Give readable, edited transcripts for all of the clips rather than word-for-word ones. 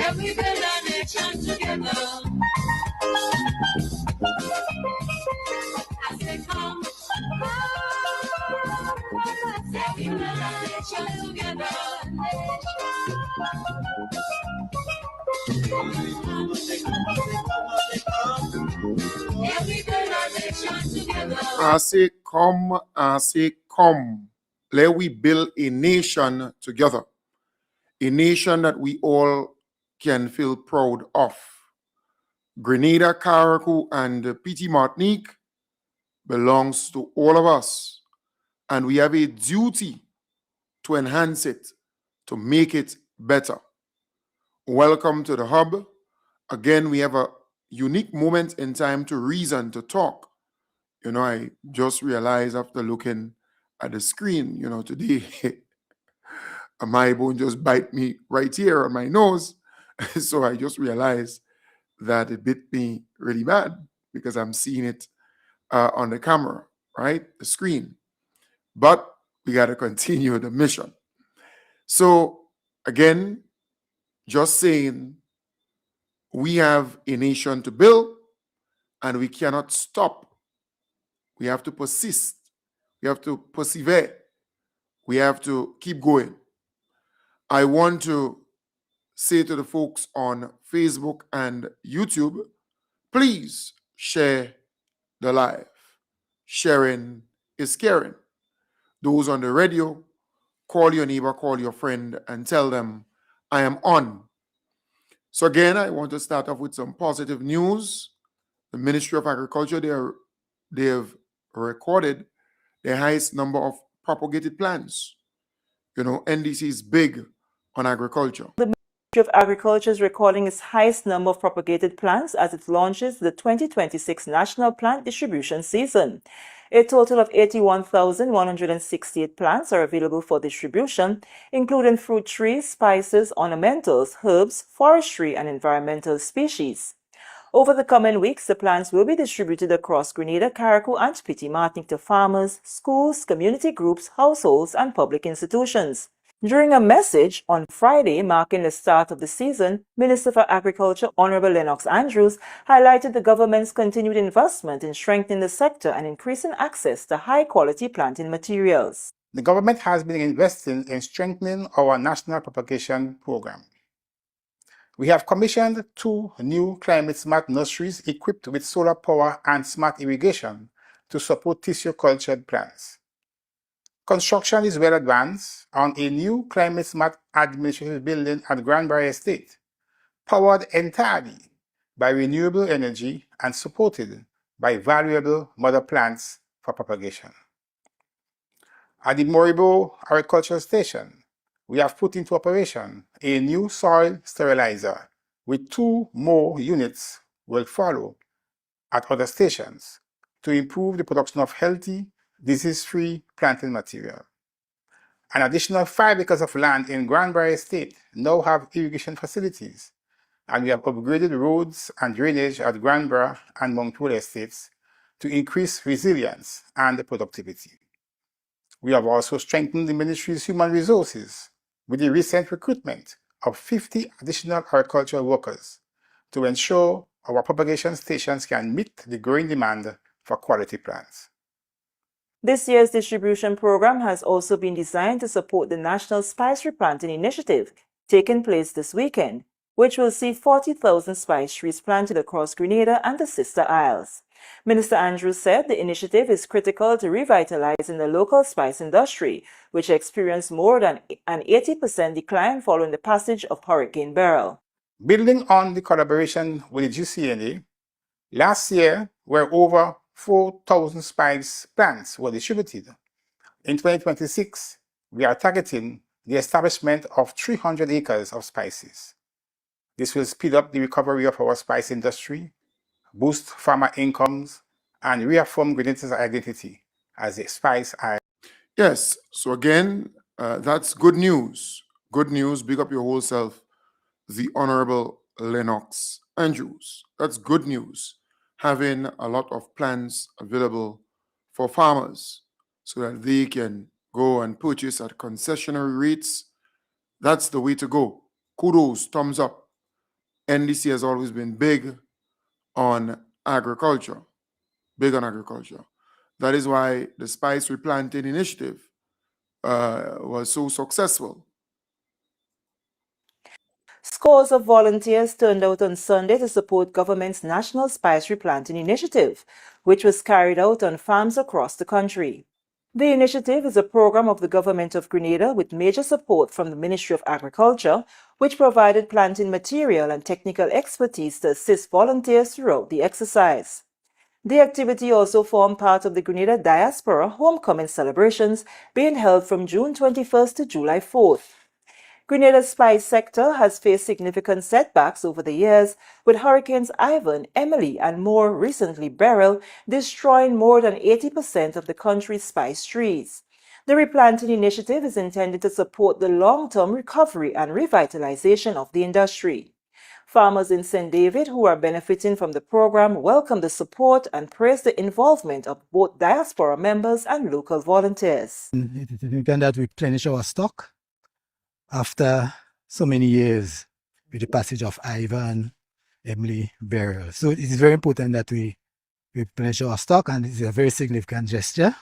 Every build a nation together. I say come, every build a nation together. Every build a nation together. I say come. Let we build a nation together. A nation that we all can feel proud of. Grenada, Carriacou, and Petite Martinique belongs to all of us. And we have a duty to enhance it, to make it better. Welcome to the hub. Again, we have a unique moment in time to reason, to talk. You know, I just realized after looking at the screen, you know, today, my bone just bite me right here on my nose. So I just realized that it bit me really bad because I'm seeing it on the camera, right? The screen. But we got to continue the mission. So again, just saying, we have a nation to build and we cannot stop. We have to persist. We have to persevere. We have to keep going. I want to say to the folks on Facebook and YouTube, please share the live. Sharing is caring. Those on the radio, call your neighbor, call your friend, and tell them I am on. So again, I want to start off with some positive news. The Ministry of Agriculture, they have recorded the highest number of propagated plants. You know, NDC is big on agriculture. The Ministry of Agriculture is recording its highest number of propagated plants as it launches the 2026 National Plant Distribution Season. A total of 81,168 plants are available for distribution, including fruit trees, spices, ornamentals, herbs, forestry, and environmental species. Over the coming weeks, the plants will be distributed across Grenada, Carriacou, and Petite Martinique to farmers, schools, community groups, households, and public institutions. During a message on Friday marking the start of the season, Minister for Agriculture Honorable Lennox Andrews highlighted the government's continued investment in strengthening the sector and increasing access to high-quality planting materials. The government has been investing in strengthening our national propagation program. We have commissioned 2 new climate-smart nurseries equipped with solar power and smart irrigation to support tissue-cultured plants. Construction is well advanced on a new climate-smart administrative building at Grand Barrier Estate, powered entirely by renewable energy and supported by valuable mother plants for propagation. At the Moribo Agricultural Station, we have put into operation a new soil sterilizer, with 2 more units will follow at other stations to improve the production of healthy, disease-free planting material. An additional 5 acres of land in Grand Barrier Estate now have irrigation facilities, and we have upgraded roads and drainage at Grand Barrier and Mount Royal Estates to increase resilience and productivity. We have also strengthened the ministry's human resources with the recent recruitment of 50 additional agricultural workers to ensure our propagation stations can meet the growing demand for quality plants. This year's distribution program has also been designed to support the National Spice Replanting Initiative, taking place this weekend, which will see 40,000 spice trees planted across Grenada and the Sister Isles. Minister Andrews said the initiative is critical to revitalizing the local spice industry, which experienced more than an 80% decline following the passage of Hurricane Beryl. Building on the collaboration with the GCNA, last year where over 4,000 spice plants were distributed. In 2026, we are targeting the establishment of 300 acres of spices. This will speed up the recovery of our spice industry, boost farmer incomes, and reaffirm Grenada's identity as a spice island. Yes, so again, that's good news. Good news, big up your whole self, the Honorable Lennox Andrews. That's good news, having a lot of plants available for farmers so that they can go and purchase at concessionary rates. That's the way to go. Kudos, thumbs up. NDC has always been big on agriculture, big on agriculture. That is why the Spice Replanting Initiative was so successful. Scores of volunteers turned out on Sunday to support government's National Spice Replanting Initiative, which was carried out on farms across the country. The initiative is a program of the Government of Grenada with major support from the Ministry of Agriculture, which provided planting material and technical expertise to assist volunteers throughout the exercise. The activity also formed part of the Grenada Diaspora Homecoming celebrations being held from June 21st to July 4th. Grenada's spice sector has faced significant setbacks over the years, with Hurricanes Ivan, Emily, and more recently Beryl destroying more than 80% of the country's spice trees. The replanting initiative is intended to support the long-term recovery and revitalization of the industry. Farmers in St. David who are benefiting from the program welcome the support and praise the involvement of both diaspora members and local volunteers. It is important that we replenish our stock after so many years with the passage of Ivan, Emily, Beryl. So it is very important that we replenish our stock, and it's a very significant gesture.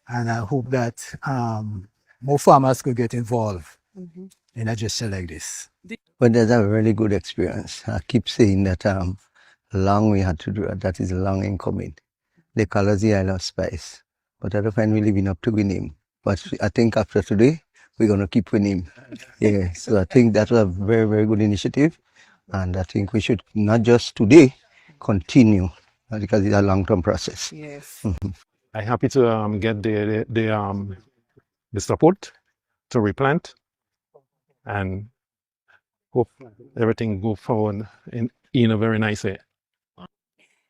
And I hope that more farmers could get involved in a gesture like this. But that's a really good experience. I keep saying that long we had to do it. That is long in coming. They call us the Isle of Spice, but I don't find we living up to the name. But I think after today, we're going to keep winning. Yeah, so I think that was a very, very good initiative. And I think we should not just today continue because it's a long-term process. Yes. I'm happy to get the support to replant and hope everything go forward in a very nice way.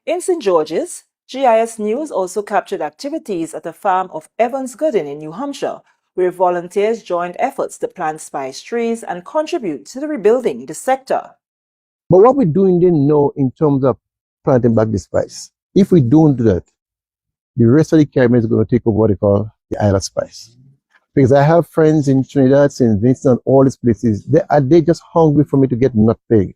In St. George's, GIS News also captured activities at a farm of Evans Gooden in New Hampshire, where volunteers joined efforts to plant spice trees and contribute to the rebuilding the sector. But what we're doing then now in terms of planting back the spice, if we don't do that, the rest of the Caribbean is going to take over what they call the Isle of Spice. Because I have friends in Trinidad, St. Vincent, and all these places. They just hungry for me to get nutmeg.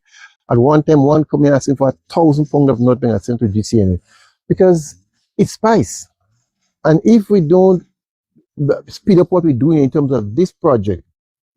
At one time, one company asking for 1,000 pounds of nutmeg I sent to GCNA. Because it's spice. And if we don't speed up what we're doing in terms of this project,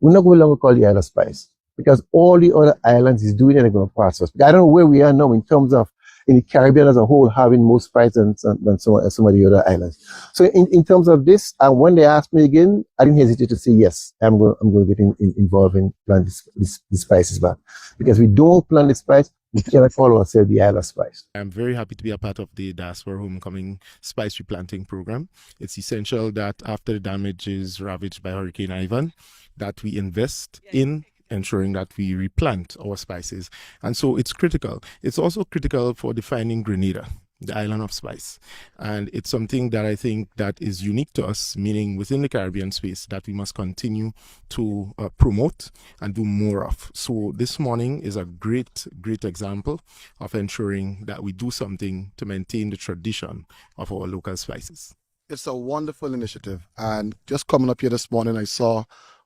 we're not going to longer call the Isle of Spice. Because all the other islands is doing it and they're going to pass us. I don't know where we are now in terms of in the Caribbean as a whole having more spice than some of the other islands. So in terms of this, when they asked me again, I didn't hesitate to say yes. I'm going to get involved in planting these spices back, because we don't plant the spice, we cannot call ourselves the Isle of Spice. I'm very happy to be a part of the Diaspora Homecoming Spice Replanting Program. It's essential that after the damage is ravaged by Hurricane Ivan, that we invest in ensuring that we replant our spices. And so it's critical. It's also critical for defining Grenada, the island of spice. And it's something that I think that is unique to us, meaning within the Caribbean space, that we must continue to promote and do more of. So this morning is a great example of ensuring that we do something to maintain the tradition of our local spices. It's a wonderful initiative. And just coming up here this morning, I saw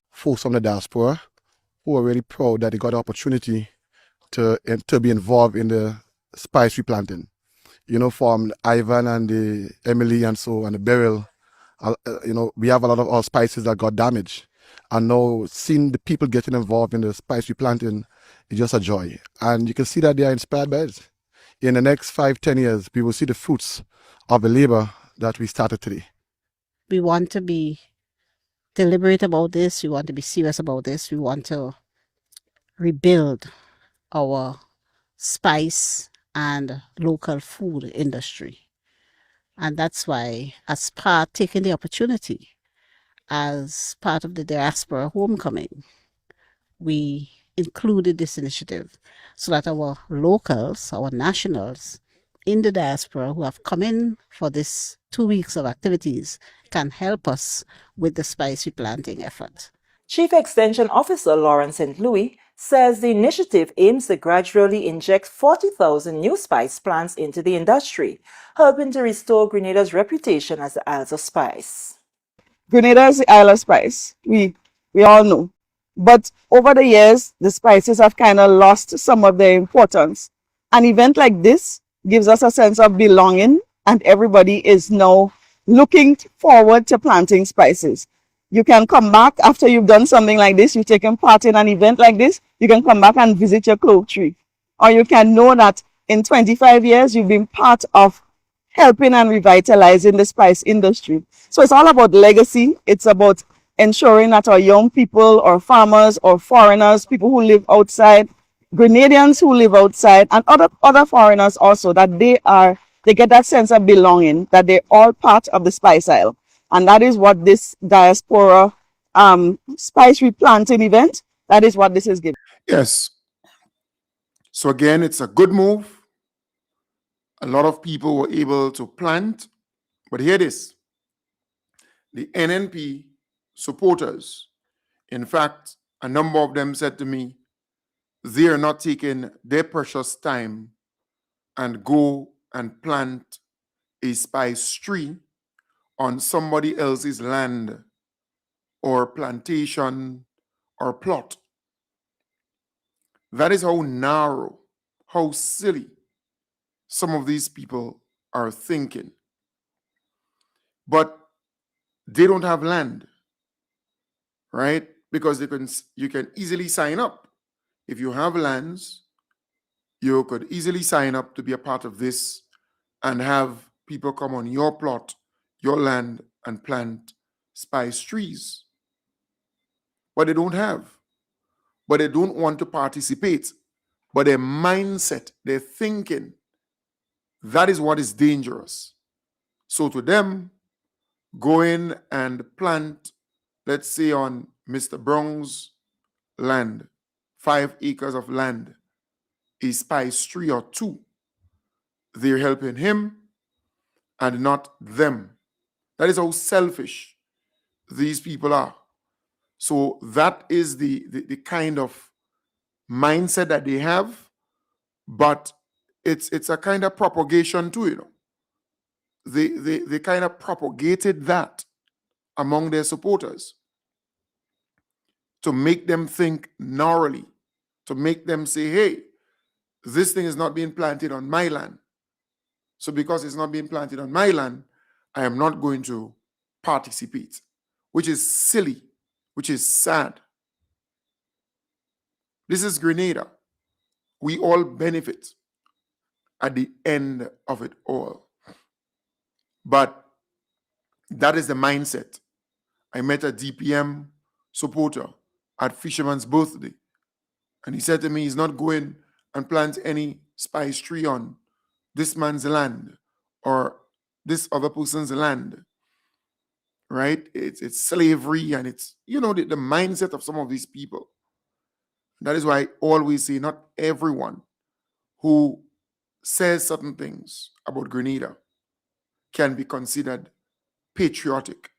folks from the diaspora who are really proud that they got the opportunity to be involved in the spice replanting. You know, from Ivan and the Emily and so and the Beryl, you know, we have a lot of our spices that got damaged. And now seeing the people getting involved in the spice replanting is just a joy. And you can see that they are inspired by it. In the next 5-10 years, we will see the fruits of the labor that we started today. We want to be deliberate about this. We want to be serious about this. We want to rebuild our spice and local food industry. And that's why, taking the opportunity as part of the diaspora homecoming, we included this initiative so that our locals, our nationals in the diaspora who have come in for this 2 weeks of activities can help us with the spice replanting effort. Chief Extension Officer Lawrence St. Louis says the initiative aims to gradually inject 40,000 new spice plants into the industry, helping to restore Grenada's reputation as the Isles of Spice. Grenada is the Isle of Spice. We all know. But over the years, the spices have kind of lost some of their importance. An event like this gives us a sense of belonging, and everybody is now looking forward to planting spices. You can come back after you've done something like this, you've taken part in an event like this, you can come back and visit your clove tree. Or you can know that in 25 years, you've been part of helping and revitalizing the spice industry. So it's all about legacy. It's about ensuring that our young people or farmers or foreigners, people who live outside, Grenadians who live outside, and other foreigners also, that they get that sense of belonging, that they're all part of the Spice Isle. And that is what this diaspora spice replanting event, that is what this is giving. Yes. So again, it's a good move. A lot of people were able to plant, but hear this. The NNP supporters, in fact, a number of them said to me, they are not taking their precious time and go and plant a spice tree on somebody else's land or plantation or plot. That is how narrow, how silly some of these people are thinking. But they don't have land, right? Because you can easily sign up. If you have lands, you could easily sign up to be a part of this and have people come on your plot, your land, and plant spice trees. But they don't have. But they don't want to participate. But their mindset, their thinking, that is what is dangerous. So to them, go in and plant, let's say on Mr. Brown's land, 5 acres of land, a spice tree or 2. They're helping him and not them. That is how selfish these people are. So that is the kind of mindset that they have, but it's a kind of propagation too, you know. They kind of propagated that among their supporters to make them think narrowly, to make them say, hey, this thing is not being planted on my land. So because it's not being planted on my land, I am not going to participate, which is silly, which is sad. This is Grenada. We all benefit at the end of it all. But that is the mindset. I met a DPM supporter at Fisherman's birthday, and he said to me he's not going and plant any spice tree on this man's land or this other person's land, right? It's slavery, and it's, you know, the mindset of some of these people. That is why I always say not everyone who says certain things about Grenada can be considered patriotic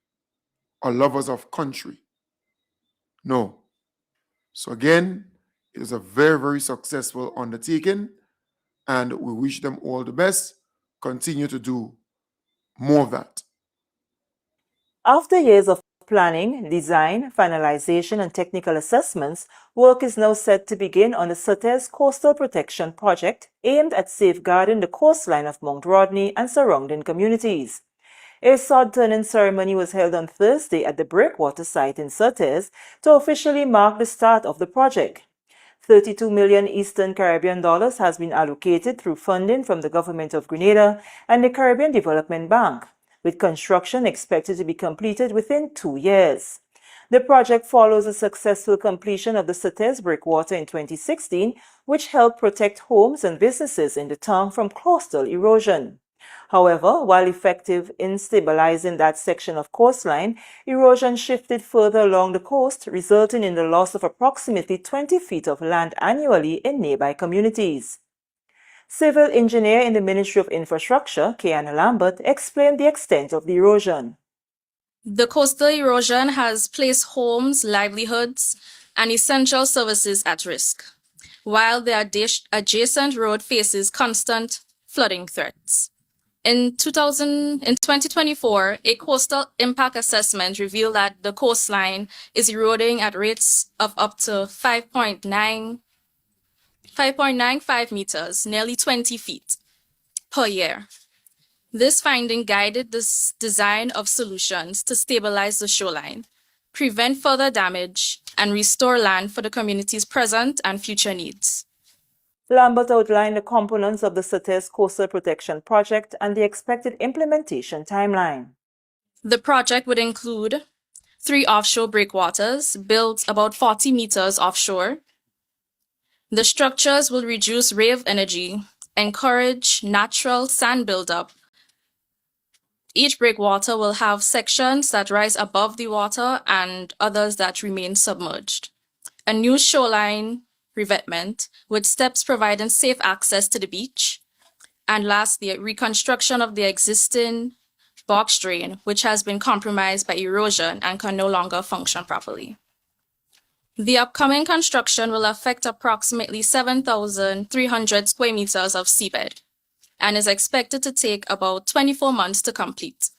or lovers of country. No. So again, it is a very, very successful undertaking, and we wish them all the best. Continue to do more of that. After years of planning, design, finalization, and technical assessments, work is now set to begin on the Surtees Coastal Protection Project, aimed at safeguarding the coastline of Mount Rodney and surrounding communities. A sod-turning ceremony was held on Thursday at the Breakwater site in Surtees to officially mark the start of the project. 32 million Eastern Caribbean dollars has been allocated through funding from the Government of Grenada and the Caribbean Development Bank, with construction expected to be completed within 2 years. The project follows the successful completion of the Sates breakwater in 2016, which helped protect homes and businesses in the town from coastal erosion. However, while effective in stabilizing that section of coastline, erosion shifted further along the coast, resulting in the loss of approximately 20 feet of land annually in nearby communities. Civil engineer in the Ministry of Infrastructure, Kiana Lambert, explained the extent of the erosion. The coastal erosion has placed homes, livelihoods, and essential services at risk, while the adjacent road faces constant flooding threats. In 2024, a coastal impact assessment revealed that the coastline is eroding at rates of up to 5.95 meters, nearly 20 feet per year. This finding guided the design of solutions to stabilize the shoreline, prevent further damage, and restore land for the community's present and future needs. Lambert outlined the components of the Sates Coastal Protection Project and the expected implementation timeline. The project would include 3 offshore breakwaters built about 40 meters offshore. The structures will reduce wave energy, encourage natural sand buildup. Each breakwater will have sections that rise above the water and others that remain submerged. A new shoreline revetment with steps providing safe access to the beach. And lastly, reconstruction of the existing box drain, which has been compromised by erosion and can no longer function properly. The upcoming construction will affect approximately 7,300 square meters of seabed and is expected to take about 24 months to complete.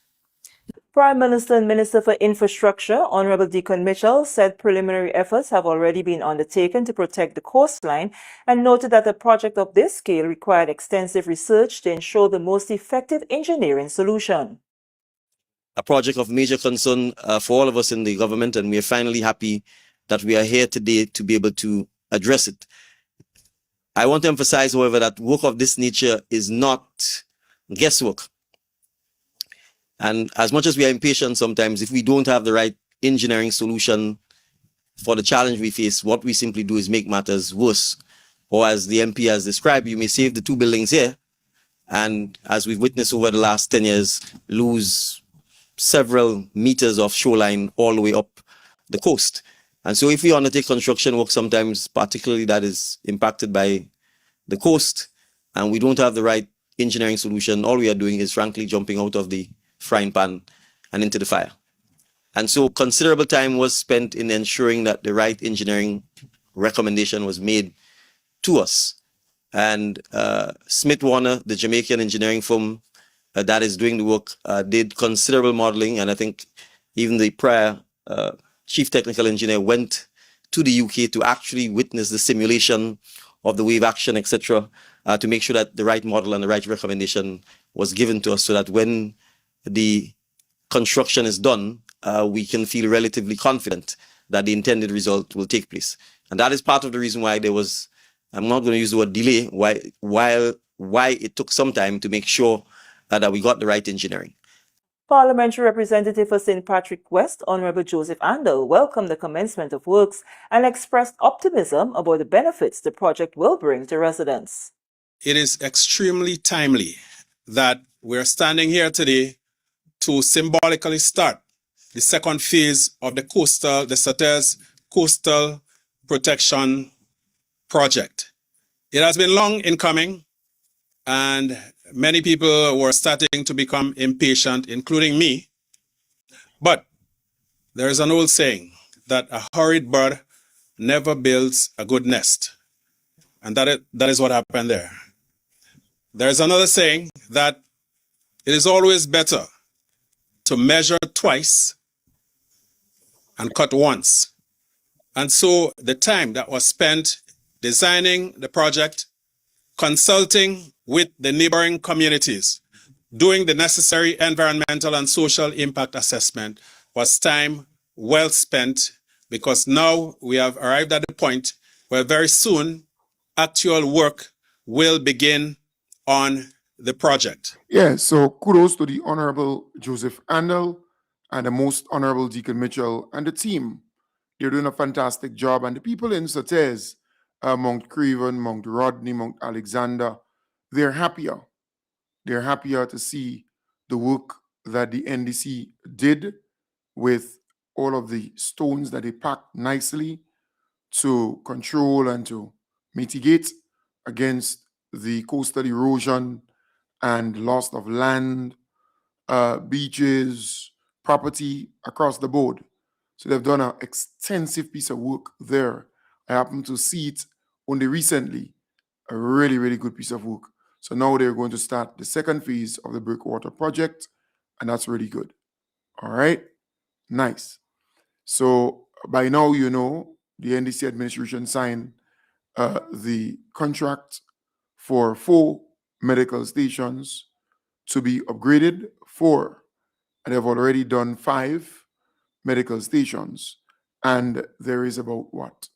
Prime Minister and Minister for Infrastructure, Honorable Deacon Mitchell, said preliminary efforts have already been undertaken to protect the coastline and noted that a project of this scale required extensive research to ensure the most effective engineering solution. A project of major concern for all of us in the government, and we are finally happy that we are here today to be able to address it. I want to emphasize, however, that work of this nature is not guesswork. And as much as we are impatient sometimes, if we don't have the right engineering solution for the challenge we face, what we simply do is make matters worse. Or as the MP has described, you may save the 2 buildings here, and as we've witnessed over the last 10 years, lose several meters of shoreline all the way up the coast. And so if we undertake construction work sometimes, particularly that is impacted by the coast, and we don't have the right engineering solution, all we are doing is frankly jumping out of the frying pan and into the fire. And so considerable time was spent in ensuring that the right engineering recommendation was made to us. And Smith Warner, the Jamaican engineering firm that is doing the work, did considerable modeling, and I think even the prior chief technical engineer went to the UK to actually witness the simulation of the wave action, etc., to make sure that the right model and the right recommendation was given to us so that when the construction is done, we can feel relatively confident that the intended result will take place. And that is part of the reason why there was, I'm not going to use the word delay, why it took some time to make sure that we got the right engineering. Parliamentary Representative for St. Patrick West, Honorable Joseph Andel, welcomed the commencement of works and expressed optimism about the benefits the project will bring to residents. It is extremely timely that we're standing here today to symbolically start the second phase of the Sates Coastal Protection Project. It has been long in coming, and many people were starting to become impatient, including me. But there is an old saying that a hurried bird never builds a good nest. And that is what happened there. There is another saying that it is always better to measure twice and cut once. And so the time that was spent designing the project, consulting with the neighboring communities, doing the necessary environmental and social impact assessment was time well spent, because now we have arrived at the point where very soon actual work will begin on the project. Yeah, so kudos to the Honorable Joseph Andel and the Most Honorable Deacon Mitchell and the team. They're doing a fantastic job. And the people in Sautez, Mount Craven, Mount Rodney, Mount Alexander, they're happier. They're happier to see the work that the NDC did with all of the stones that they packed nicely to control and to mitigate against the coastal erosion and loss of land, beaches, property across the board. So they've done an extensive piece of work there. I happened to see it only recently, a really, really good piece of work. So now they're going to start the second phase of the Breakwater project, and that's really good. All right, nice. So by now, you know, the NDC administration signed the contract for 4 medical stations to be upgraded, 4, and they've already done 5 medical stations, and there is about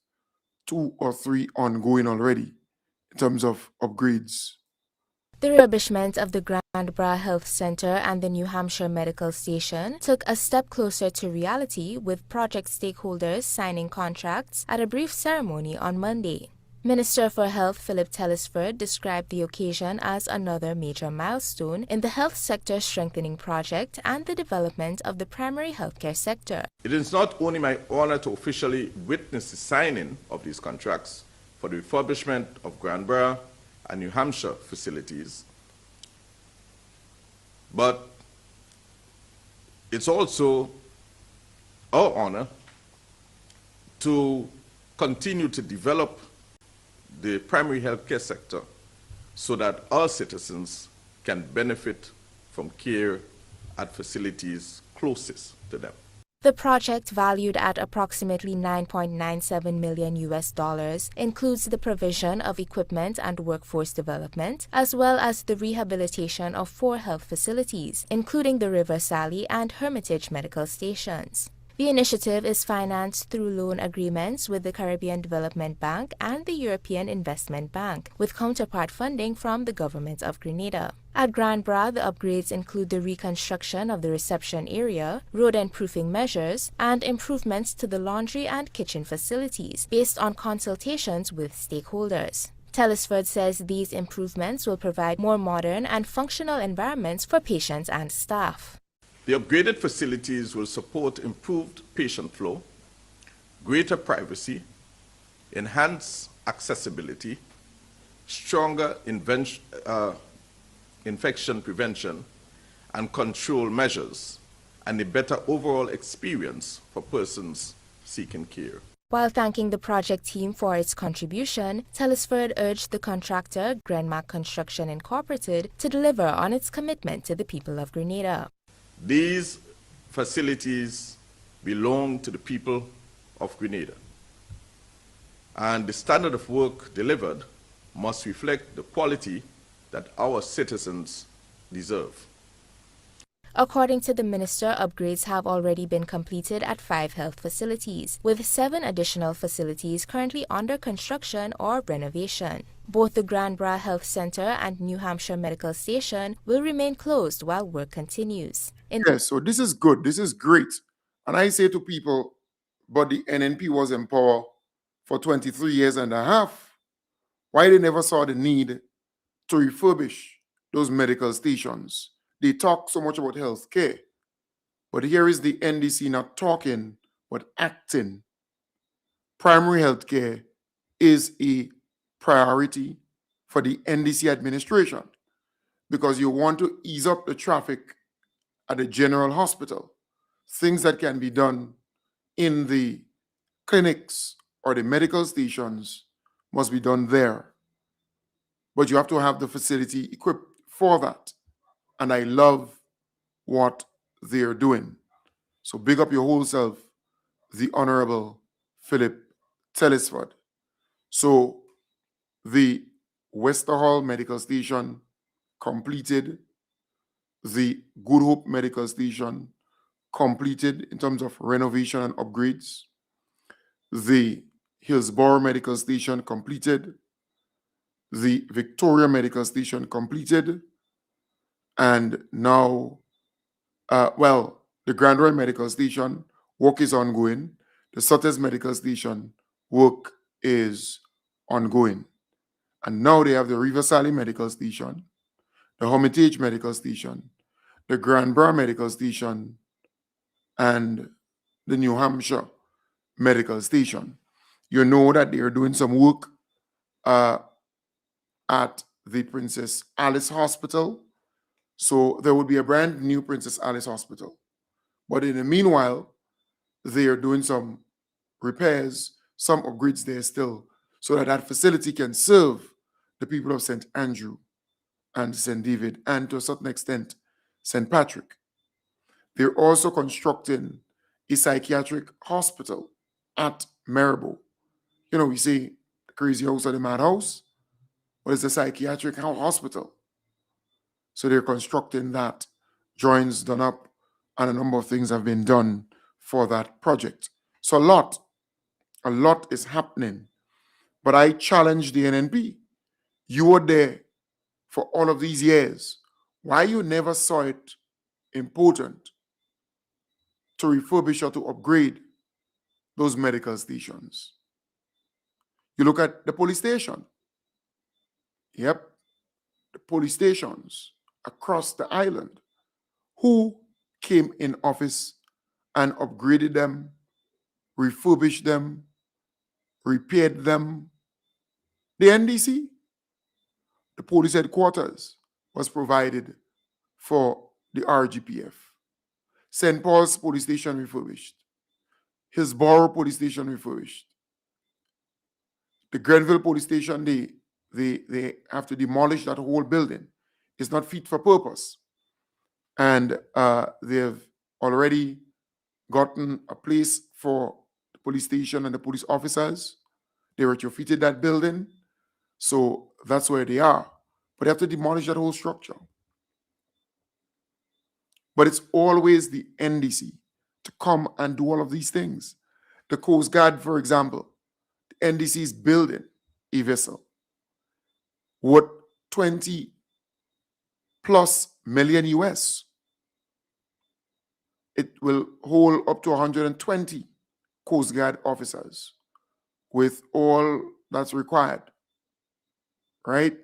2 or 3 ongoing already in terms of upgrades. The refurbishment of the Grand Bras Health Center and the New Hampshire Medical Station took a step closer to reality, with project stakeholders signing contracts at a brief ceremony on Monday. Minister for Health Philip Telesford described the occasion as another major milestone in the health sector strengthening project and the development of the primary healthcare sector. It is not only my honor to officially witness the signing of these contracts for the refurbishment of Grand Bras and New Hampshire facilities, but it's also our honor to continue to develop the primary healthcare sector so that our citizens can benefit from care at facilities closest to them. The project, valued at approximately $9.97 million, includes the provision of equipment and workforce development, as well as the rehabilitation of 4 health facilities, including the River Sally and Hermitage medical stations. The initiative is financed through loan agreements with the Caribbean Development Bank and the European Investment Bank, with counterpart funding from the Government of Grenada. At Grand Bras, the upgrades include the reconstruction of the reception area, rodent-proofing measures, and improvements to the laundry and kitchen facilities, based on consultations with stakeholders. Telesford says these improvements will provide more modern and functional environments for patients and staff. The upgraded facilities will support improved patient flow, greater privacy, enhanced accessibility, stronger infection prevention and control measures, and a better overall experience for persons seeking care. While thanking the project team for its contribution, Telesford urged the contractor, Grenmac Construction Incorporated, to deliver on its commitment to the people of Grenada. These facilities belong to the people of Grenada, and the standard of work delivered must reflect the quality that our citizens deserve. According to the minister, upgrades have already been completed at 5 health facilities, with 7 additional facilities currently under construction or renovation. Both the Grand Bras Health Center and New Hampshire Medical Station will remain closed while work continues. Yes, so this is good. This is great. And I say to people, but the NNP was in power for 23 years and a half. Why they never saw the need to refurbish those medical stations? They talk so much about health care, but here is the NDC not talking, but acting. Primary health care is a priority for the NDC administration because you want to ease up the traffic at the general hospital. Things that can be done in the clinics or the medical stations must be done there. But you have to have the facility equipped for that. And I love what they're doing. So big up your whole self, the Honorable Philip Telesford. So the Westerhall Medical Station completed, the Good Hope Medical Station completed in terms of renovation and upgrades, the Hillsborough Medical Station completed, the Victoria Medical Station completed, and now, The Grand Royal Medical Station, work is ongoing. The Sutter's Medical Station, work is ongoing. And now they have the River Sally Medical Station, the Hermitage Medical Station, the Granborough Medical Station, and the New Hampshire Medical Station. You know that they are doing some work at the Princess Alice Hospital. So there will be a brand new Princess Alice Hospital. But in the meanwhile, they are doing some repairs, some upgrades there still, so that that facility can serve the people of St. Andrew and St. David, and to a certain extent, St. Patrick. They're also constructing a psychiatric hospital at Maribor. You know, we say the crazy house or the madhouse, but it's a psychiatric hospital. So they're constructing that. Drawings done up, and a number of things have been done for that project. So a lot is happening. But I challenge the NNP. You were there for all of these years. Why you never saw it important to refurbish or to upgrade those medical stations? You look at the police station. Yep, the police stations across the island. Who came in office and upgraded them, refurbished them, repaired them? The NDC. The police headquarters was provided for the RGPF. St. Paul's police station refurbished. Hillsborough police station refurbished. The Grenville police station, they have to demolish that whole building. It's not fit for purpose. And they've already gotten a place for the police station and the police officers. They retrofitted that building. So that's where they are. But they have to demolish that whole structure. But it's always the NDC to come and do all of these things. The Coast Guard, for example, the NDC is building a vessel worth 20+ million US. It will hold up to 120 Coast Guard officers with all that's required, right?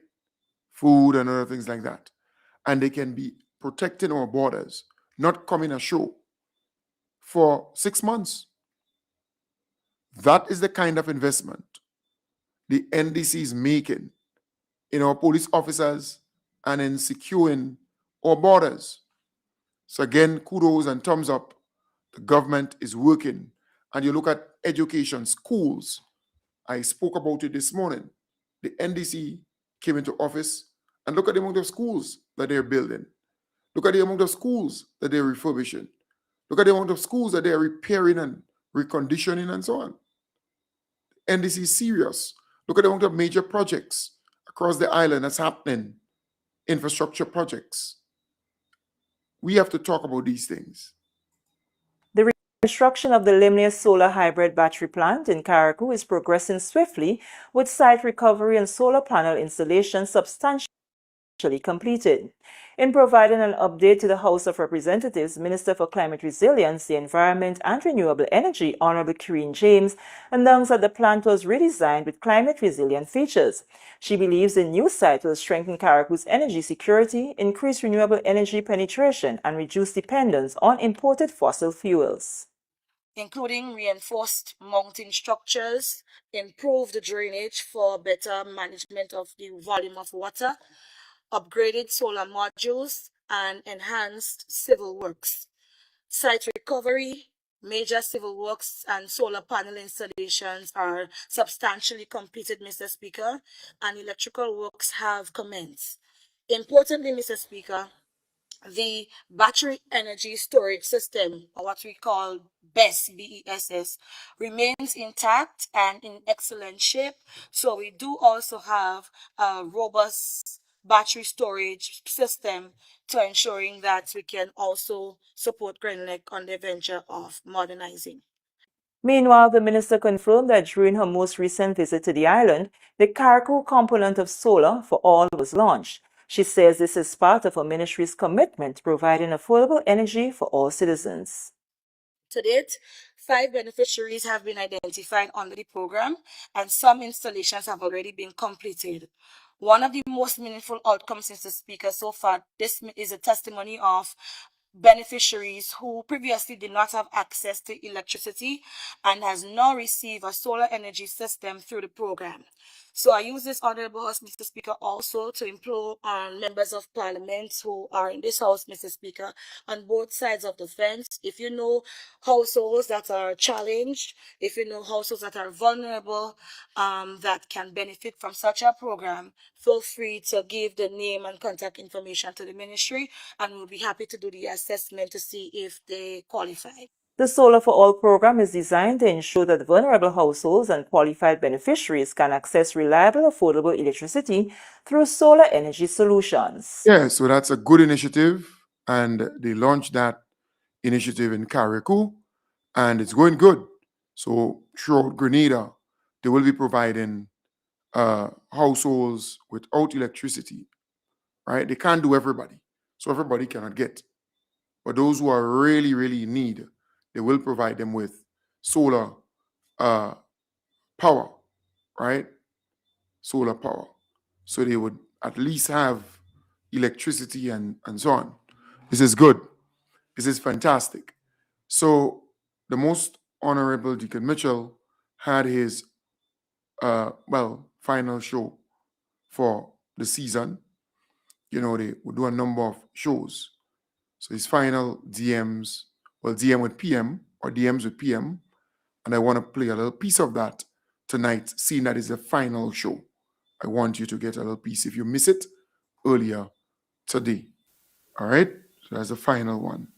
Food and other things like that. And they can be protecting our borders, not coming ashore for 6 months. That is the kind of investment the NDC is making in our police officers and in securing our borders. So again, kudos and thumbs up. The government is working. And you look at education, schools. I spoke about it this morning. The NDC came into office, and look at the amount of schools that they're building. Look at the amount of schools that they're refurbishing. Look at the amount of schools that they're repairing and reconditioning and so on. NDC is serious. Look at the amount of major projects across the island that's happening, infrastructure projects. We have to talk about these things. The construction of the Limnius Solar Hybrid Battery Plant in Carriacou is progressing swiftly, with site recovery and solar panel installation substantially completed. In providing an update to the House of Representatives, Minister for Climate Resilience, the Environment and Renewable Energy, Honorable Karine James, announced that the plant was redesigned with climate-resilient features. She believes the new site will strengthen Carriacou's energy security, increase renewable energy penetration, and reduce dependence on imported fossil fuels, including reinforced mounting structures, improved drainage for better management of the volume of water, upgraded solar modules, and enhanced civil works. Site recovery, major civil works, and solar panel installations are substantially completed, Mr. Speaker, and electrical works have commenced. Importantly, Mr. Speaker, the battery energy storage system, or what we call BESS, B-E-S-S, remains intact and in excellent shape. So we do also have a robust battery storage system to ensuring that we can also support GrenLec on the venture of modernizing. Meanwhile, the minister confirmed that during her most recent visit to the island, the Carriacou component of Solar for All was launched. She says this is part of her ministry's commitment to providing affordable energy for all citizens. To date, 5 beneficiaries have been identified under the program, and some installations have already been completed. One of the most meaningful outcomes, Mr. Speaker, so far, this is a testimony of beneficiaries who previously did not have access to electricity and has now received a solar energy system through the program. So I use this honorable house, Mr. Speaker, also to implore members of parliament who are in this house, Mr. Speaker, on both sides of the fence. If you know households that are challenged, if you know households that are vulnerable, that can benefit from such a program, feel free to give the name and contact information to the ministry, and we'll be happy to do the assessment to see if they qualify. The Solar for All program is designed to ensure that vulnerable households and qualified beneficiaries can access reliable, affordable electricity through solar energy solutions. Yeah, so that's a good initiative, and they launched that initiative in Carriacou, and it's going good. So throughout Grenada, they will be providing households without electricity, right? They can't do everybody, so everybody cannot get. But those who are really, really in need, they will provide them with solar power, right? Solar power. So they would at least have electricity and so on. This is good. This is fantastic. So the Most Honorable Deacon Mitchell had his, final show for the season. You know, they would do a number of shows. So his final DMs, DM with PM or DMs with PM. And I want to play a little piece of that tonight, seeing that is the final show. I want you to get a little piece if you miss it earlier today. All right? So that's the final one.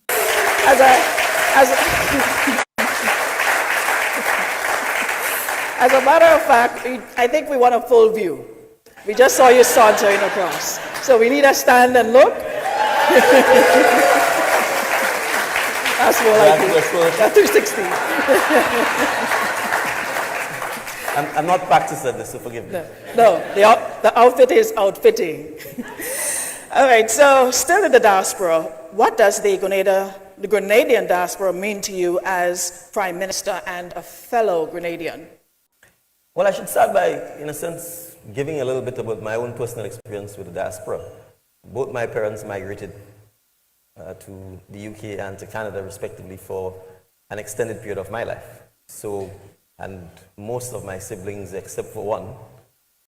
As a matter of fact, I think we want a full view. We just saw you sauntering across. So we need to stand and look. That's more like it. 360. I'm not practiced at this, so forgive me. No, the outfit is outfitting. All right, so still in the diaspora, what does the Grenadian diaspora mean to you as Prime Minister and a fellow Grenadian? Well, I should start by, in a sense, giving a little bit about my own personal experience with the diaspora. Both my parents migrated to the UK and to Canada, respectively, for an extended period of my life. So, and most of my siblings, except for one,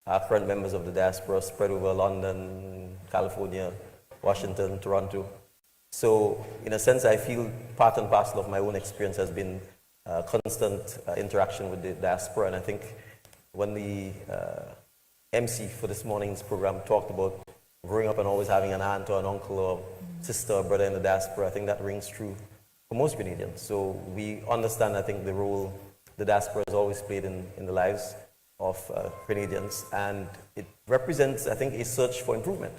are current members of the diaspora spread over London, California, Washington, Toronto. So, in a sense, I feel part and parcel of my own experience has been constant interaction with the diaspora. And I think when the MC for this morning's program talked about growing up and always having an aunt or an uncle or sister or brother in the diaspora, I think that rings true for most Grenadians. So we understand, I think, the role the diaspora has always played in the lives of Grenadians, and it represents, I think, a search for improvement.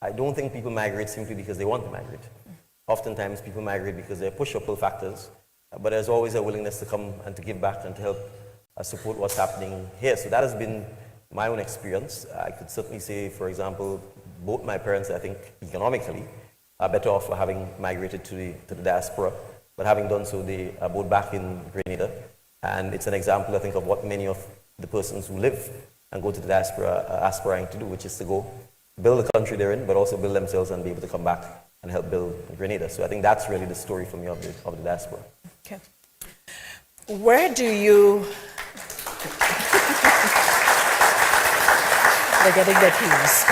I don't think people migrate simply because they want to migrate. Oftentimes people migrate because there are push or pull factors, but there's always a willingness to come and to give back and to help support what's happening here. So that has been my own experience. I could certainly say, for example, both my parents, I think, economically, are better off for having migrated to the diaspora, but having done so, they are both back in Grenada. And it's an example, I think, of what many of the persons who live and go to the diaspora are aspiring to do, which is to go build the country they're in, but also build themselves and be able to come back and help build Grenada. So I think that's really the story for me of the diaspora. Okay. Where do you... They're getting their keys.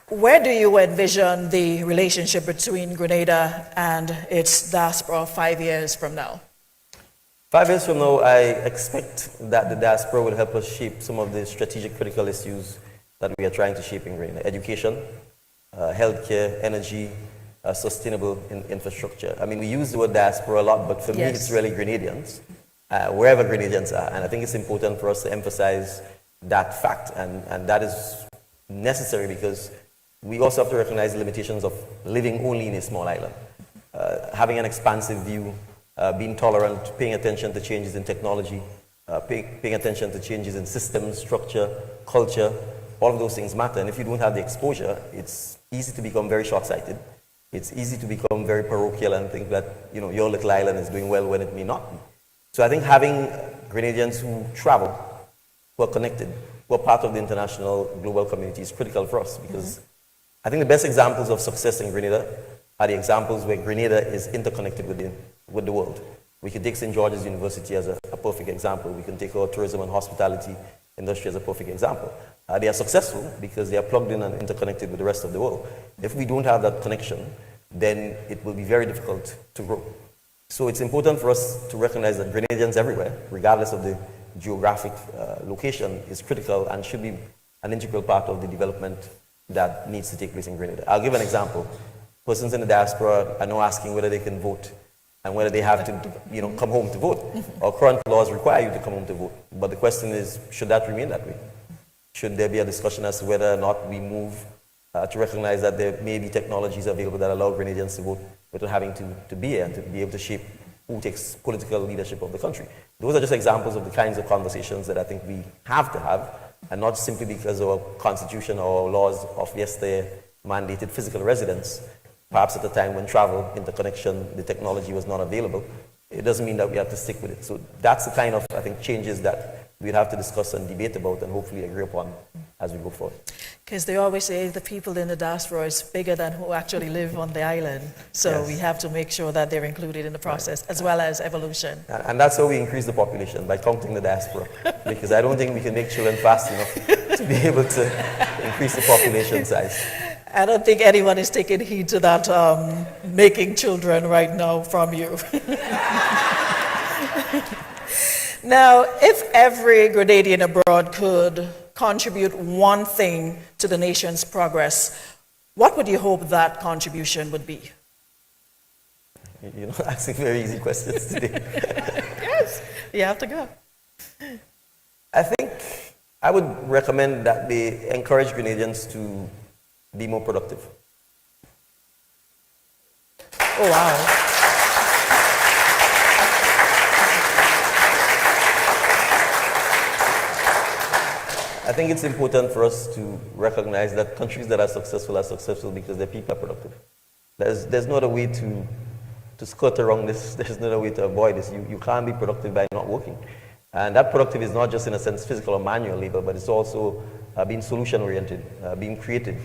Where do you envision the relationship between Grenada and its diaspora 5 years from now? 5 years from now, I expect that the diaspora will help us shape some of the strategic critical issues that we are trying to shape in Grenada. Education, healthcare, energy, sustainable infrastructure. I mean, we use the word diaspora a lot, but for me, it's really Grenadians, wherever Grenadians are. And I think it's important for us to emphasize that fact, and that is necessary because we also have to recognize the limitations of living only in a small island. Having an expansive view, being tolerant, paying attention to changes in technology, paying attention to changes in systems, structure, culture, all of those things matter. And if you don't have the exposure, it's easy to become very short-sighted. It's easy to become very parochial and think that, you know, your little island is doing well when it may not be. So I think having Grenadians who travel, who are connected, who are part of the international global community is critical for us, because I think the best examples of success in Grenada are the examples where Grenada is interconnected with the world. We can take St. George's University as a perfect example. We can take our tourism and hospitality industry as a perfect example. They are successful because they are plugged in and interconnected with the rest of the world. If we don't have that connection, then it will be very difficult to grow. So it's important for us to recognize that Grenadians everywhere, regardless of the geographic location, is critical and should be an integral part of the development that needs to take place in Grenada. I'll give an example. Persons in the diaspora are now asking whether they can vote and whether they have to, you know, come home to vote. Our current laws require you to come home to vote. But the question is, should that remain that way? Should there be a discussion as to whether or not we move to recognize that there may be technologies available that allow Grenadians to vote without having to be here and to be able to shape who takes political leadership of the country? Those are just examples of the kinds of conversations that I think we have to have, and not simply because our constitution or our laws of yesterday mandated physical residence, perhaps at a time when travel, interconnection, the technology was not available. It doesn't mean that we have to stick with it. So that's the kind of, I think, changes that we'd have to discuss and debate about and hopefully agree upon as we go forward. Because they always say the people in the diaspora is bigger than who actually live on the island. So Yes. we have to make sure that they're included in the process, as well as evolution. And that's how we increase the population, by counting the diaspora. Because I don't think we can make children fast enough to be able to increase the population size. I don't think anyone is taking heed to that making children right now from you. Now, if every Grenadian abroad could contribute one thing to the nation's progress, what would you hope that contribution would be? You're not asking very easy questions today. Yes, you have to go. I think I would recommend that they encourage Grenadians to be more productive. Oh, wow. I think it's important for us to recognize that countries that are successful because their people are productive. There's no other way to skirt around this. There's no other way to avoid this. You can't be productive by not working. And that productive is not just in a sense physical or manual labor, but it's also being solution-oriented, being creative,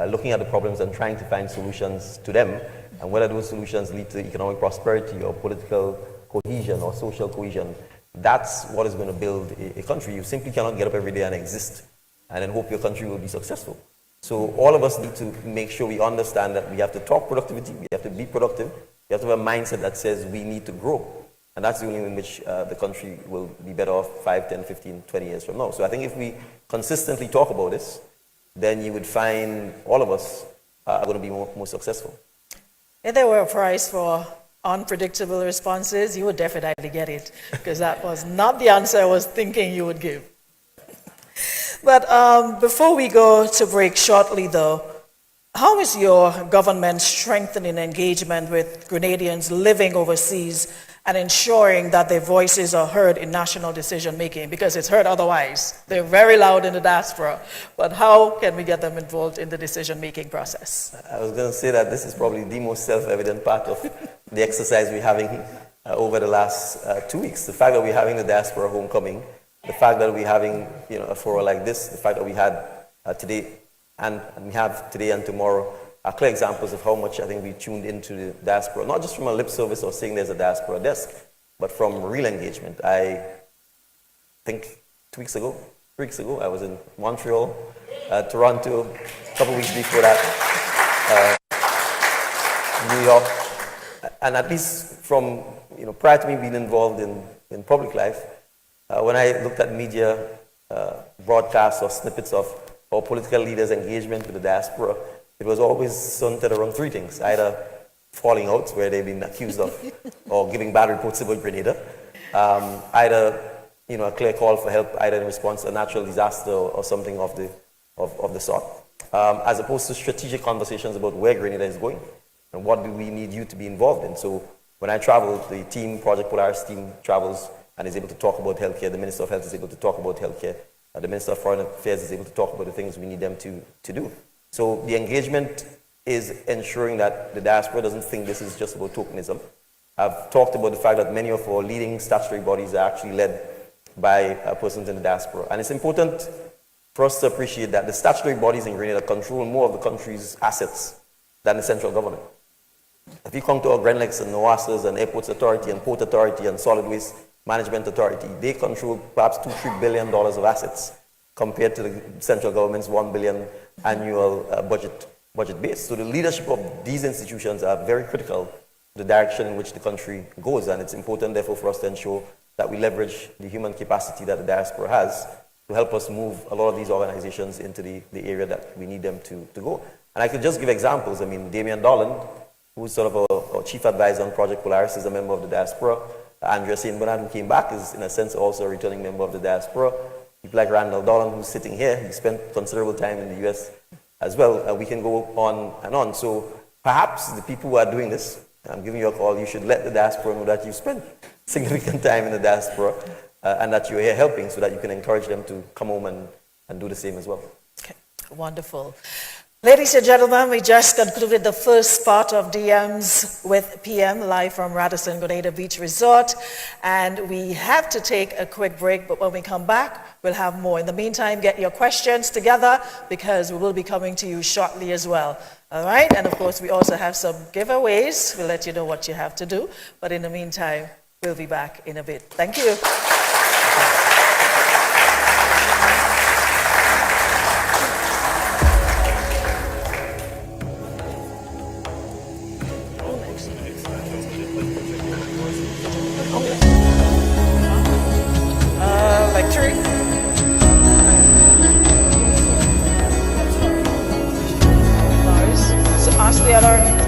looking at the problems and trying to find solutions to them, and whether those solutions lead to economic prosperity or political cohesion or social cohesion. That's what is going to build a country. You simply cannot get up every day and exist and then hope your country will be successful. So all of us need to make sure we understand that we have to talk productivity, we have to be productive, we have to have a mindset that says we need to grow. And that's the only way in which the country will be better off 5, 10, 15, 20 years from now. So I think if we consistently talk about this, then you would find all of us are going to be more successful. If there were a prize for unpredictable responses, you would definitely get it, because that was not the answer I was thinking you would give. But before we go to break shortly, though, how is your government strengthening engagement with Grenadians living overseas and ensuring that their voices are heard in national decision-making? Because it's heard otherwise. They're very loud in the diaspora. But how can we get them involved in the decision-making process? I was going to say that this is probably the most self-evident part of the exercise we're having over the last 2 weeks. The fact that we're having the diaspora homecoming, the fact that we're having a forum like this, the fact that we had today and we have today and tomorrow are clear examples of how much I think we tuned into the diaspora, not just from a lip service or saying there's a diaspora desk, but from real engagement. I think 2 weeks ago, 3 weeks ago, I was in Montreal, Toronto, a couple weeks before that, New York. And at least from, prior to me being involved in public life, when I looked at media broadcasts or snippets of our political leaders' engagement with the diaspora, it was always centered around three things: either falling out, where they've been accused of, or giving bad reports about Grenada, either a clear call for help, either in response to a natural disaster or something of the sort, as opposed to strategic conversations about where Grenada is going and what do we need you to be involved in. So when I travel, the team, Project Polaris team, travels and is able to talk about healthcare. The Minister of Health is able to talk about healthcare. the Minister of Foreign Affairs is able to talk about the things we need them to do. So the engagement is ensuring that the diaspora doesn't think this is just about tokenism. I've talked about the fact that many of our leading statutory bodies are actually led by persons in the diaspora. And it's important for us to appreciate that the statutory bodies in Grenada control more of the country's assets than the central government. If you come to our GrenLex and NOASAs and Airports Authority and Port Authority and Solid Waste Management Authority, they control perhaps $2-3 billion of assets compared to the central government's $1 billion annual budget base. So the leadership of these institutions are very critical to the direction in which the country goes, and it's important therefore for us to ensure that we leverage the human capacity that the diaspora has to help us move a lot of these organizations into the area that we need them to go. And I could just give examples. I mean, Damian Dolan, who's sort of our chief advisor on Project Polaris, is a member of the diaspora. Andrea St. Bernard, who came back, is in a sense also a returning member of the diaspora. People like Randall Dolan, who's sitting here, he spent considerable time in the US as well. We can go on and on. So perhaps the people who are doing this, I'm giving you a call, you should let the diaspora know that you've spent significant time in the diaspora and that you're here helping, so that you can encourage them to come home and do the same as well. Okay, wonderful. Ladies and gentlemen, we just concluded the first part of DMs with PM live from Radisson Grenada Beach Resort, and we have to take a quick break, but when we come back, we'll have more. In the meantime, get your questions together because we will be coming to you shortly as well. All right, and of course, we also have some giveaways. We'll let you know what you have to do, but in the meantime, we'll be back in a bit. Thank you. Victory. So ask the other.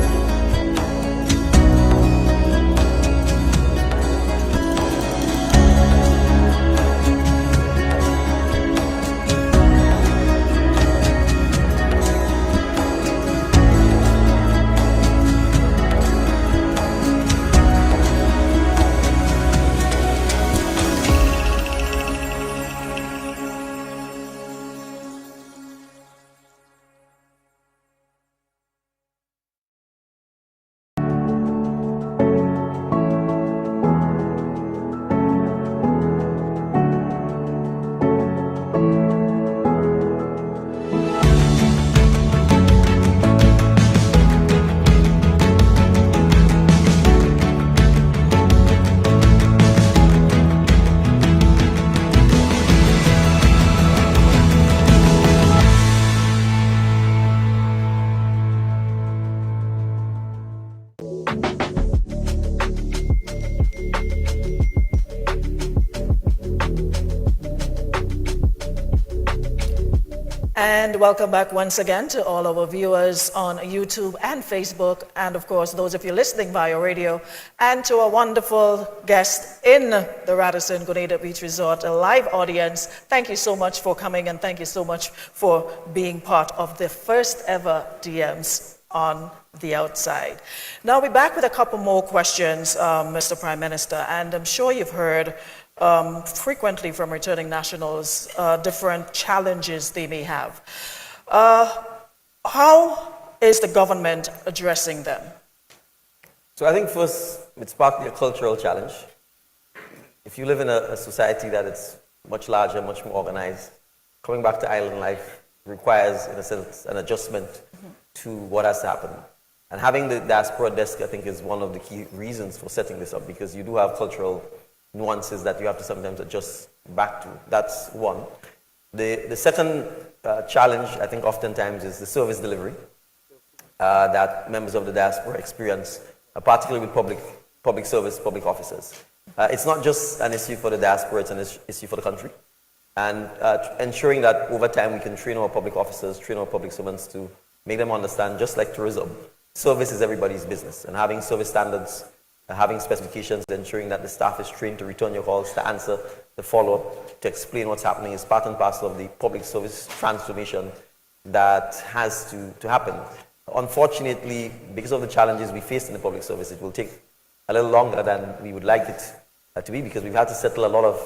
And welcome back once again to all our viewers on YouTube and Facebook, and of course those of you listening via radio, and to a wonderful guest in the Radisson Grenada Beach Resort, a live audience. Thank you so much for coming, and thank you so much for being part of the first ever DMs on the outside. Now we're back with a couple more questions, Mr. Prime Minister, and I'm sure you've heard frequently from returning nationals, different challenges they may have. How is the government addressing them? So I think first, it's partly a cultural challenge. If you live in a society that is much larger, much more organized, coming back to island life requires, in a sense, an adjustment to what has happened. And having the diaspora desk, I think, is one of the key reasons for setting this up, because you do have cultural nuances that you have to sometimes adjust back to. That's one. The second challenge, I think, oftentimes is the service delivery that members of the diaspora experience, particularly with public service, public officers. It's not just an issue for the diaspora, it's an issue for the country. And ensuring that over time we can train our public officers, train our public servants to make them understand, just like tourism, service is everybody's business. And having service standards, having specifications, ensuring that the staff is trained to return your calls, to answer, to follow up, to explain what's happening is part and parcel of the public service transformation that has to happen. Unfortunately, because of the challenges we face in the public service, it will take a little longer than we would like it to be, because we've had to settle a lot of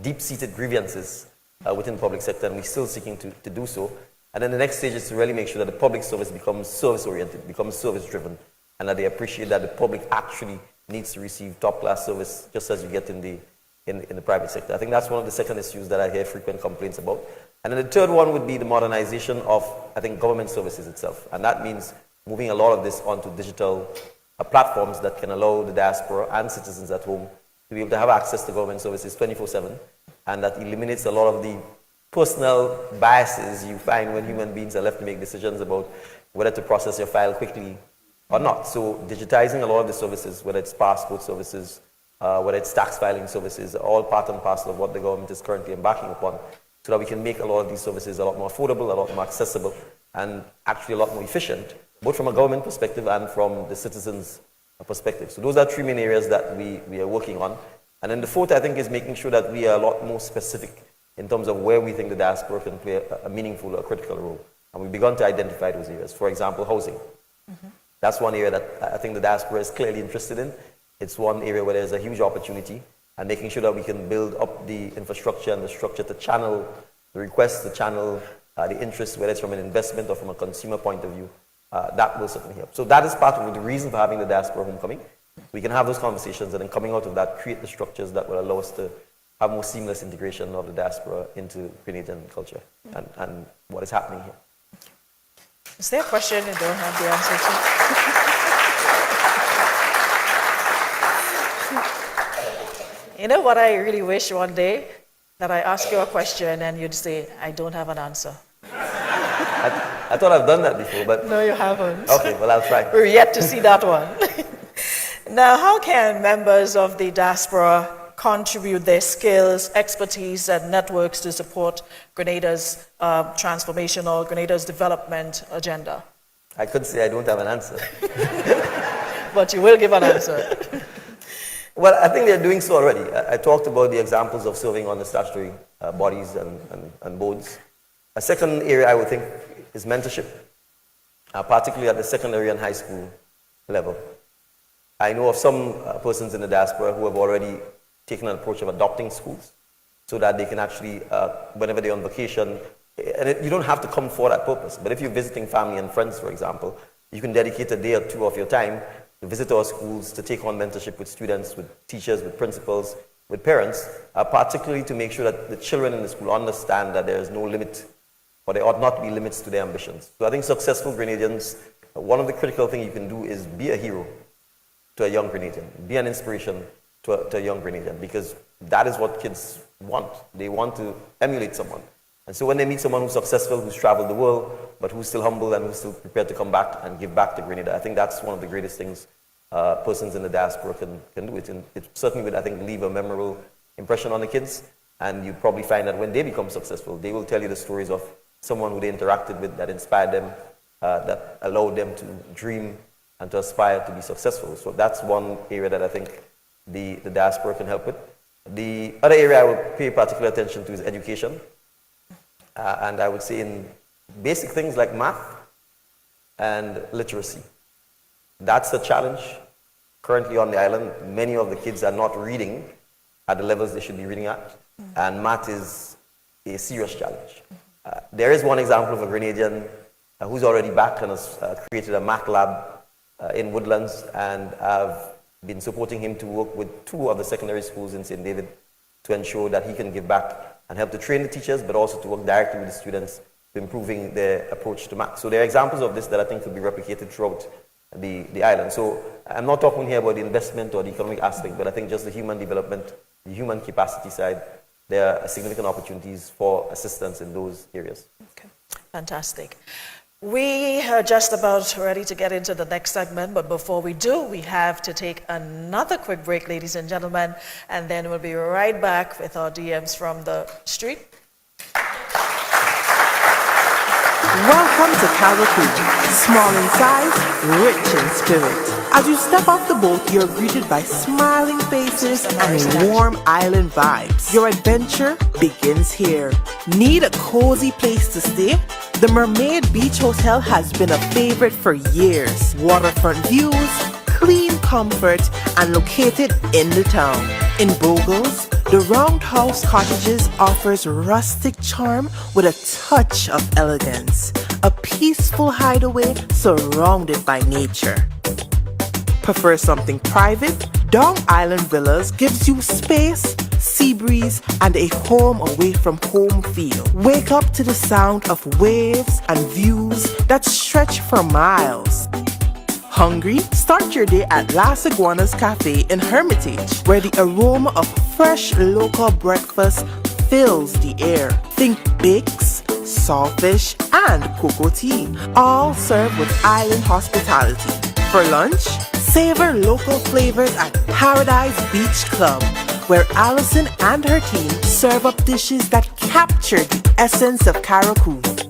deep-seated grievances within the public sector, and we're still seeking to do so. And then the next stage is to really make sure that the public service becomes service-oriented, becomes service-driven, and that they appreciate that the public actually needs to receive top-class service, just as you get in the private sector. I think that's one of the second issues that I hear frequent complaints about. And then the third one would be the modernization of, I think, government services itself. And that means moving a lot of this onto digital platforms that can allow the diaspora and citizens at home to be able to have access to government services 24/7. And that eliminates a lot of the personal biases you find when human beings are left to make decisions about whether to process your file quickly or not. So digitizing a lot of the services, whether it's passport services, whether it's tax filing services, all part and parcel of what the government is currently embarking upon, so that we can make a lot of these services a lot more affordable, a lot more accessible, and actually a lot more efficient, both from a government perspective and from the citizens' perspective. So those are three main areas that we are working on. And then the fourth, I think, is making sure that we are a lot more specific in terms of where we think the diaspora can play a meaningful or critical role. And we've begun to identify those areas. For example, housing. That's one area that I think the diaspora is clearly interested in. It's one area where there's a huge opportunity, and making sure that we can build up the infrastructure and the structure to channel the requests, to channel the interest, whether it's from an investment or from a consumer point of view, that will certainly help. So that is part of the reason for having the Diaspora Homecoming. We can have those conversations, and then coming out of that, create the structures that will allow us to have more seamless integration of the diaspora into Grenadian culture and what is happening here. Is there a question you don't have the answer to? You know what I really wish one day? That I ask you a question and you'd say, I don't have an answer. I thought I've done that before, but... No, you haven't. Okay, well, I'll try. We're yet to see that one. Now, how can members of the diaspora contribute their skills, expertise, and networks to support Grenada's transformation or Grenada's development agenda? I could say I don't have an answer. But you will give an answer. Well, I think they're doing so already. I talked about the examples of serving on the statutory bodies and boards. A second area I would think is mentorship, particularly at the secondary and high school level. I know of some persons in the diaspora who have already taken an approach of adopting schools so that they can actually, whenever they're on vacation, and you don't have to come for that purpose, but if you're visiting family and friends, for example, you can dedicate a day or two of your time to visit our schools, to take on mentorship with students, with teachers, with principals, with parents, particularly to make sure that the children in the school understand that there is no limit, or there ought not be limits to their ambitions. So I think successful Grenadians, one of the critical things you can do is be a hero to a young Grenadian, be an inspiration to a young Grenadian, because that is what kids want. They want to emulate someone. And so when they meet someone who's successful, who's traveled the world, but who's still humble and who's still prepared to come back and give back to Grenada, I think that's one of the greatest things persons in the diaspora can do. It certainly would, I think, leave a memorable impression on the kids. And you probably find that when they become successful, they will tell you the stories of someone who they interacted with that inspired them, that allowed them to dream and to aspire to be successful. So that's one area that I think the diaspora can help with. The other area I would pay particular attention to is education. And I would say in basic things like math and literacy. That's the challenge currently on the island. Many of the kids are not reading at the levels they should be reading at, and math is a serious challenge. There is one example of a Grenadian who's already back and has created a math lab in Woodlands, and I've been supporting him to work with 2 of the secondary schools in St. David to ensure that he can give back and help to train the teachers, but also to work directly with the students to improving their approach to math. So there are examples of this that I think could be replicated throughout the island. So I'm not talking here about the investment or the economic aspect, but I think just the human development, the human capacity side, there are significant opportunities for assistance in those areas. Okay, fantastic. We are just about ready to get into the next segment, but before we do, we have to take another quick break, ladies and gentlemen, and then we'll be right back with our DMs from the street. Welcome to Calvary, small in size, rich in spirit. As you step off the boat, you're greeted by smiling faces and warm island vibes. Your adventure begins here. Need a cozy place to stay? The Mermaid Beach Hotel has been a favorite for years. Waterfront views, clean comfort, and located in the town. In Bogles, The Roundhouse Cottages offers rustic charm with a touch of elegance. A peaceful hideaway surrounded by nature. Prefer something private? Dong Island Villas gives you space, sea breeze, and a home away from home feel. Wake up to the sound of waves and views that stretch for miles. Hungry? Start your day at Las Iguanas Cafe in Hermitage, where the aroma of fresh local breakfast fills the air. Think bakes, saltfish, and cocoa tea, all served with island hospitality. For lunch, savor local flavors at Paradise Beach Club, where Allison and her team serve up dishes that capture the essence of Carriacou.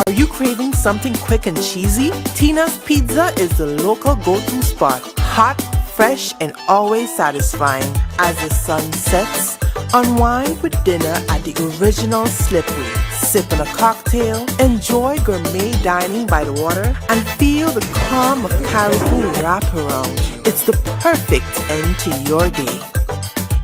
Are you craving something quick and cheesy? Tina's Pizza is the local go-to spot. Hot, fresh, and always satisfying. As the sun sets, unwind with dinner at the original Slippery. Sip on a cocktail, enjoy gourmet dining by the water, and feel the calm of Carriacou wrap around you. It's the perfect end to your day.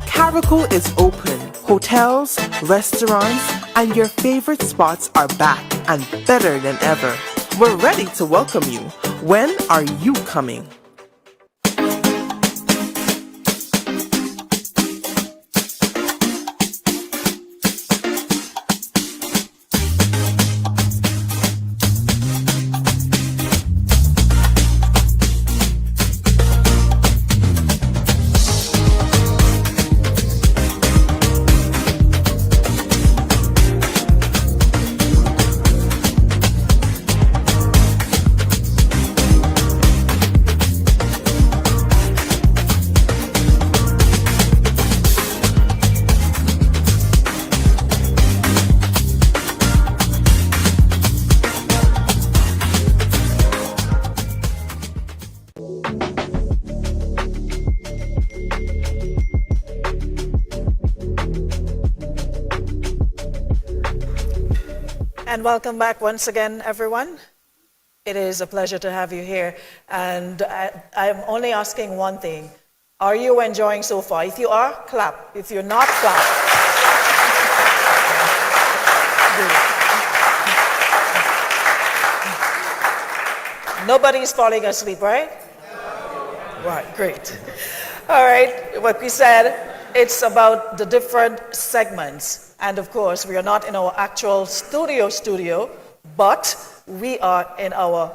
Carriacou is open. Hotels, restaurants, and your favorite spots are back and better than ever. We're ready to welcome you. When are you coming? And welcome back once again, everyone. It is a pleasure to have you here. And I'm only asking one thing. Are you enjoying so far? If you are, clap. If you're not, clap. Nobody's falling asleep, right? Right, great. All right, like we said, it's about the different segments. And of course, we are not in our actual studio, but we are in our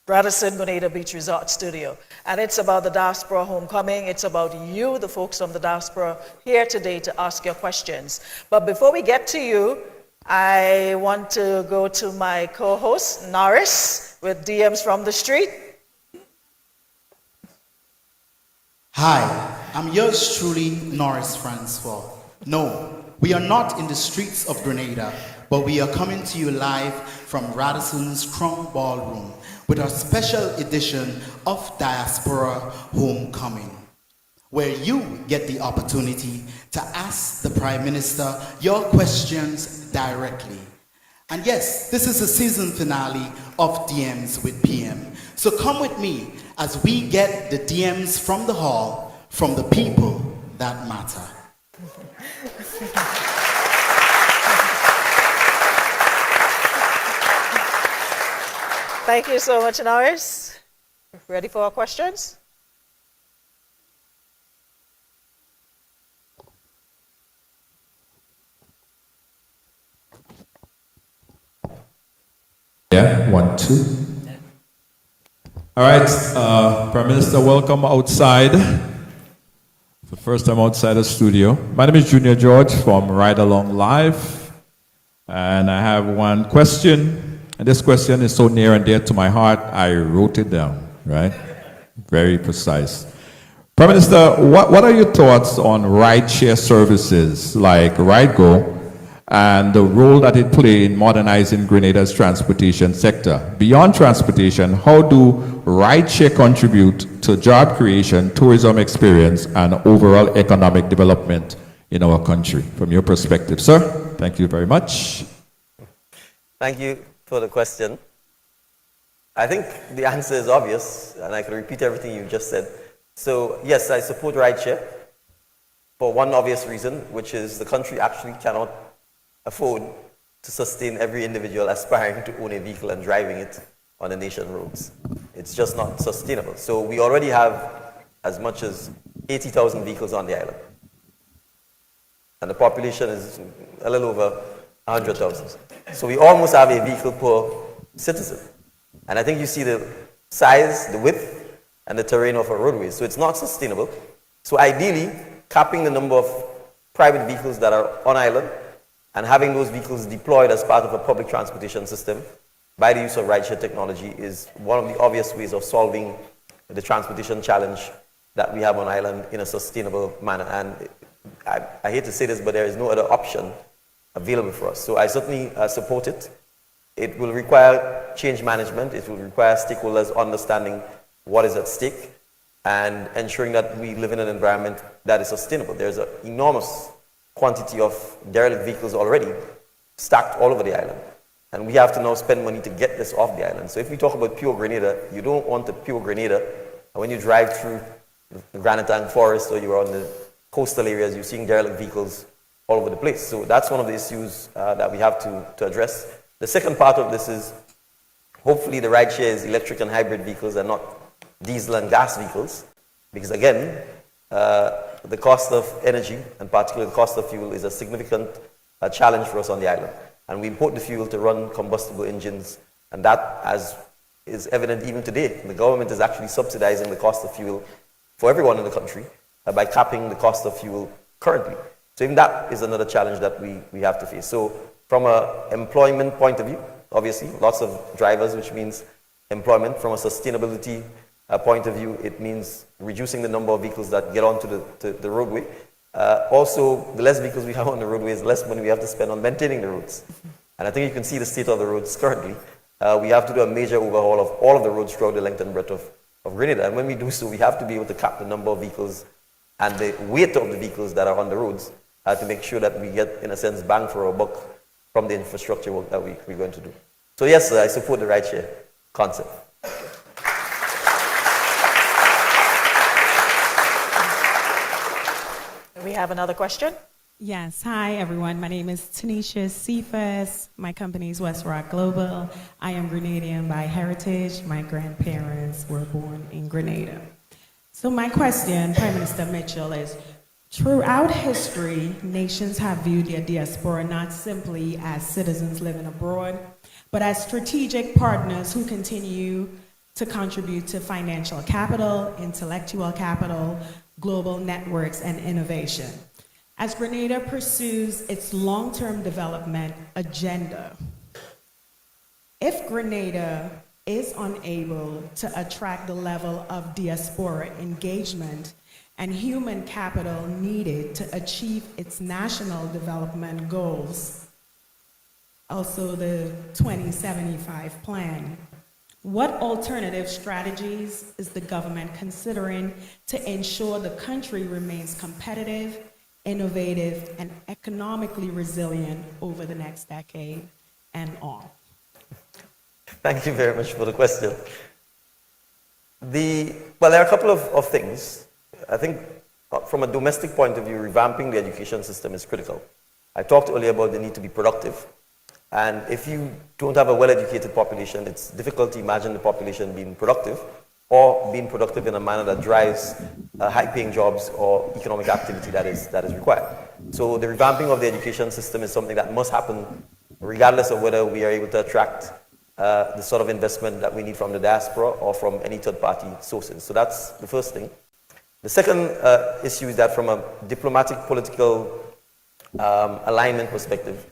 Radisson Grenada Beach Resort studio. And it's about the Diaspora Homecoming. It's about you, the folks from the diaspora, here today to ask your questions. But before we get to you, I want to go to my co-host, Norris, with DMs from the Street. Hi, I'm yours truly, Norris Francois. No, we are not in the streets of Grenada, but we are coming to you live from Radisson's Crown Ballroom with our special edition of Diaspora Homecoming, where you get the opportunity to ask the Prime Minister your questions directly. And yes, this is the season finale of DMs with PM. So come with me as we get the DMs from the hall, from the people that matter. Thank you so much, Norris. Ready for our questions? Yeah, 1, 2. All right, Prime Minister, welcome outside. The first time outside the studio. My name is Junior George from Ride Along Live, and I have one question, and this question is so near and dear to my heart, I wrote it down, right? Very precise. Prime Minister, what are your thoughts on rideshare services like RideGo and the role that it plays in modernizing Grenada's transportation sector? Beyond transportation, how do rideshare contribute to job creation, tourism experience, and overall economic development in our country? From your perspective, sir. Thank you very much. Thank you for the question. I think the answer is obvious, and I can repeat everything you just said. So yes, I support rideshare for one obvious reason, which is the country actually cannot afford to sustain every individual aspiring to own a vehicle and driving it on the nation roads. It's just not sustainable. So we already have as much as 80,000 vehicles on the island. And the population is a little over 100,000. So we almost have a vehicle per citizen. And I think you see the size, the width, and the terrain of our roadways. So it's not sustainable. So ideally, capping the number of private vehicles that are on island and having those vehicles deployed as part of a public transportation system by the use of rideshare technology is one of the obvious ways of solving the transportation challenge that we have on island in a sustainable manner. And I hate to say this, but there is no other option available for us. So I certainly support it. It will require change management. It will require stakeholders understanding what is at stake and ensuring that we live in an environment that is sustainable. There's an enormous quantity of derelict vehicles already stacked all over the island. And we have to now spend money to get this off the island. So if we talk about pure Grenada, you don't want a pure Grenada. And when you drive through the Granatang Forest or you're on the coastal areas, you're seeing derelict vehicles all over the place. So that's one of the issues that we have to address. The second part of this is hopefully the rideshare is electric and hybrid vehicles and not diesel and gas vehicles. Because again, the cost of energy and particularly the cost of fuel is a significant challenge for us on the island. And we import the fuel to run combustible engines. And that, as is evident even today, the government is actually subsidizing the cost of fuel for everyone in the country by capping the cost of fuel currently. So even that is another challenge that we have to face. So from an employment point of view, obviously, lots of drivers, which means employment. From a sustainability point of view, it means reducing the number of vehicles that get onto the roadway. Also, the less vehicles we have on the roadways, the less money we have to spend on maintaining the roads. And I think you can see the state of the roads currently. We have to do a major overhaul of all of the roads throughout the length and breadth of Grenada. And when we do so, we have to be able to cap the number of vehicles and the weight of the vehicles that are on the roads to make sure that we get, in a sense, bang for our buck from the infrastructure work that we're going to do. So yes, I support the rideshare concept. We have another question. Yes, hi everyone. My name is Tanisha Cephas. My company is West Rock Global. I am Grenadian by heritage. My grandparents were born in Grenada. So my question, Prime Minister Mitchell, is throughout history, nations have viewed their diaspora not simply as citizens living abroad, but as strategic partners who continue to contribute to financial capital, intellectual capital, global networks, and innovation. As Grenada pursues its long-term development agenda, if Grenada is unable to attract the level of diaspora engagement and human capital needed to achieve its national development goals, also the 2075 plan, what alternative strategies is the government considering to ensure the country remains competitive, innovative, and economically resilient over the next decade and on? Thank you very much for the question. Well, there are a couple of things. I think from a domestic point of view, revamping the education system is critical. I talked earlier about the need to be productive. And if you don't have a well-educated population, it's difficult to imagine the population being productive or being productive in a manner that drives high-paying jobs or economic activity that is required. So the revamping of the education system is something that must happen regardless of whether we are able to attract the sort of investment that we need from the diaspora or from any third-party sources. So that's the first thing. The second issue is that from a diplomatic, political alignment perspective,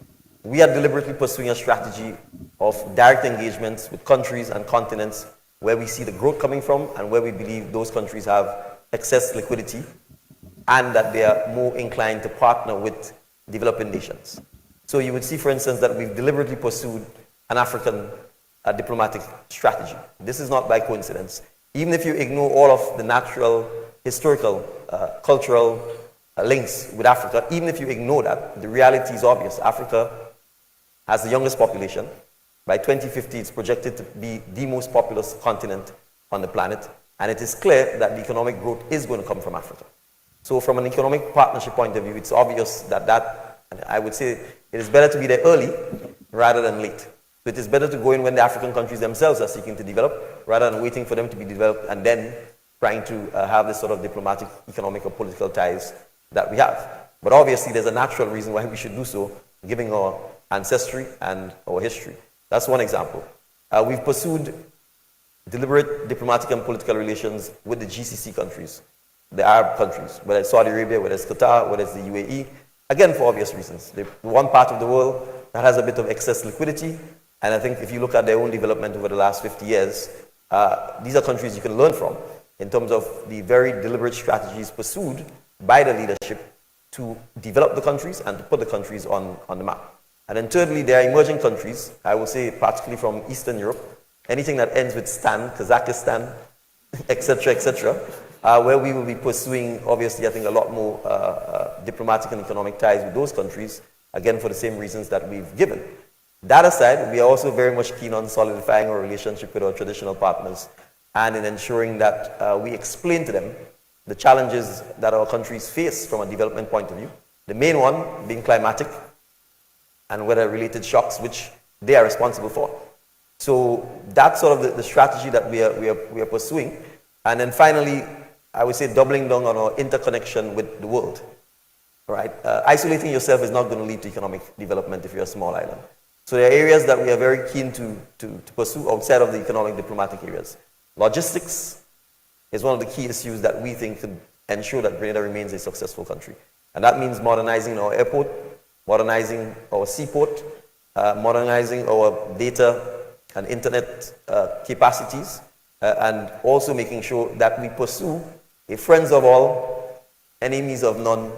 we are deliberately pursuing a strategy of direct engagements with countries and continents where we see the growth coming from and where we believe those countries have excess liquidity and that they are more inclined to partner with developing nations. So you would see, for instance, that we've deliberately pursued an African diplomatic strategy. This is not by coincidence. Even if you ignore all of the natural, historical, cultural links with Africa, even if you ignore that, the reality is obvious. Africa has the youngest population, By 2050, it's projected to be the most populous continent on the planet, and it is clear that the economic growth is going to come from Africa. So from an economic partnership point of view, it's obvious that and I would say it is better to be there early rather than late. So it is better to go in when the African countries themselves are seeking to develop, rather than waiting for them to be developed and then trying to have this sort of diplomatic, economic, or political ties that we have. But obviously, there's a natural reason why we should do so, given our ancestry and our history. That's one example. We've pursued deliberate diplomatic and political relations with the GCC countries, the Arab countries, whether it's Saudi Arabia, whether it's Qatar, whether it's the UAE, again, for obvious reasons. The one part of the world that has a bit of excess liquidity, and I think if you look at their own development over the last 50 years, these are countries you can learn from in terms of the very deliberate strategies pursued by the leadership to develop the countries and to put the countries on the map. And then thirdly, there are emerging countries, I would say particularly from Eastern Europe, anything that ends with Stan, Kazakhstan, etc., where we will be pursuing, obviously, I think a lot more diplomatic and economic ties with those countries, again, for the same reasons that we've given. That aside, we are also very much keen on solidifying our relationship with our traditional partners and in ensuring that we explain to them the challenges that our countries face from a development point of view. The main one being climatic and weather-related shocks, which they are responsible for. So that's sort of the strategy that we are pursuing. And then finally, I would say doubling down on our interconnection with the world. Right? Isolating yourself is not going to lead to economic development if you're a small island. So there are areas that we are very keen to pursue outside of the economic diplomatic areas. Logistics is one of the key issues that we think could ensure that Grenada remains a successful country. And that means modernizing our airport, modernizing our seaport, modernizing our data and internet capacities, and also making sure that we pursue a friends of all, enemies of none